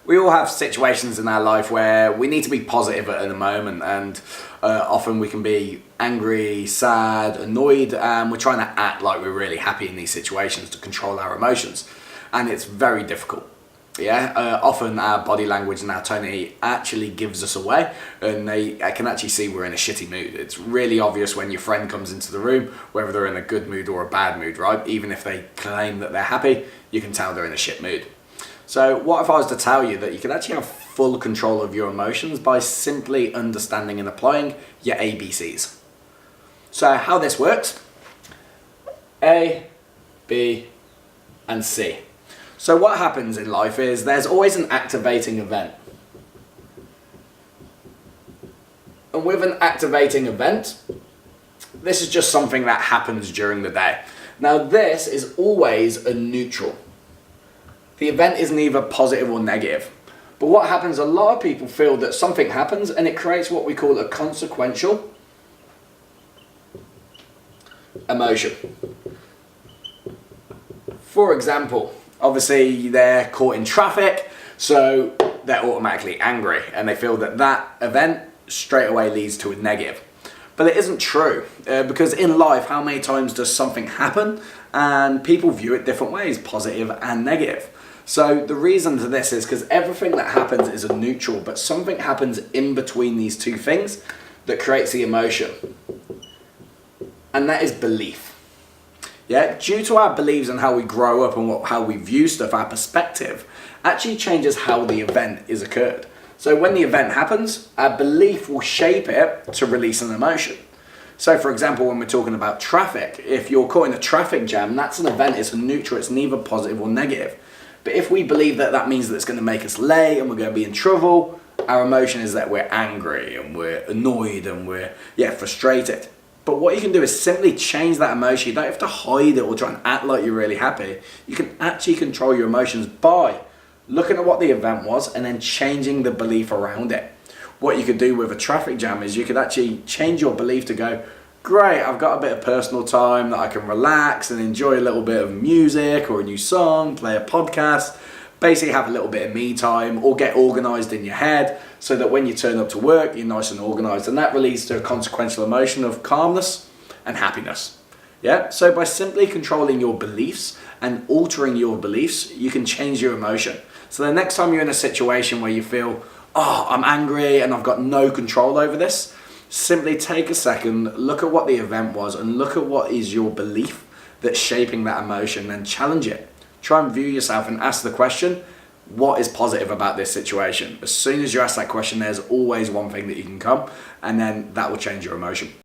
We all have situations in our life where we need to be positive at the moment, and often we can be angry, sad, annoyed, and we're trying to act like we're really happy in these situations to control our emotions, and it's very difficult. Often our body language and our tone actually gives us away, and I can actually see we're in a shitty mood. It's really obvious when your friend comes into the room, whether they're in a good mood or a bad mood, right? Even if they claim that they're happy, you can tell they're in a shit mood. So what if I was to tell you that you can actually have full control of your emotions by simply understanding and applying your ABCs? So how this works: A, B, and C. So what happens in life is there's always an activating event. And with an activating event, this is just something that happens during the day. Now this is always a neutral. The event is neither positive or negative. But what happens, a lot of people feel that something happens and it creates what we call a consequential emotion. For example, obviously they're caught in traffic, so they're automatically angry and they feel that that event straight away leads to a negative. But it isn't true, because in life, how many times does something happen and people view it different ways, positive and negative? So the reason for this is because everything that happens is a neutral, but something happens in between these two things that creates the emotion. And that is belief. Due to our beliefs and how we grow up and how we view stuff, our perspective actually changes how the event is occurred. So when the event happens, our belief will shape it to release an emotion. So for example, when we're talking about traffic, if you're caught in a traffic jam, that's an event, it's a neutral, it's neither positive or negative. But if we believe that that means that it's going to make us late and we're going to be in trouble, our emotion is that we're angry and we're annoyed and we're frustrated. But what you can do is simply change that emotion. You don't have to hide it or try and act like you're really happy. You can actually control your emotions by looking at what the event was and then changing the belief around it. What you could do with a traffic jam is you could actually change your belief to go, great, I've got a bit of personal time that I can relax and enjoy a little bit of music or a new song, play a podcast, basically have a little bit of me time, or get organised in your head so that when you turn up to work, you're nice and organised, and that leads to a consequential emotion of calmness and happiness. So by simply controlling your beliefs and altering your beliefs, you can change your emotion. So the next time you're in a situation where you feel, oh, I'm angry and I've got no control over this, simply take a second, look at what the event was and look at what is your belief that's shaping that emotion and challenge it. Try and view yourself and ask the question, what is positive about this situation? As soon as you ask that question, there's always one thing that you can come, and then that will change your emotion.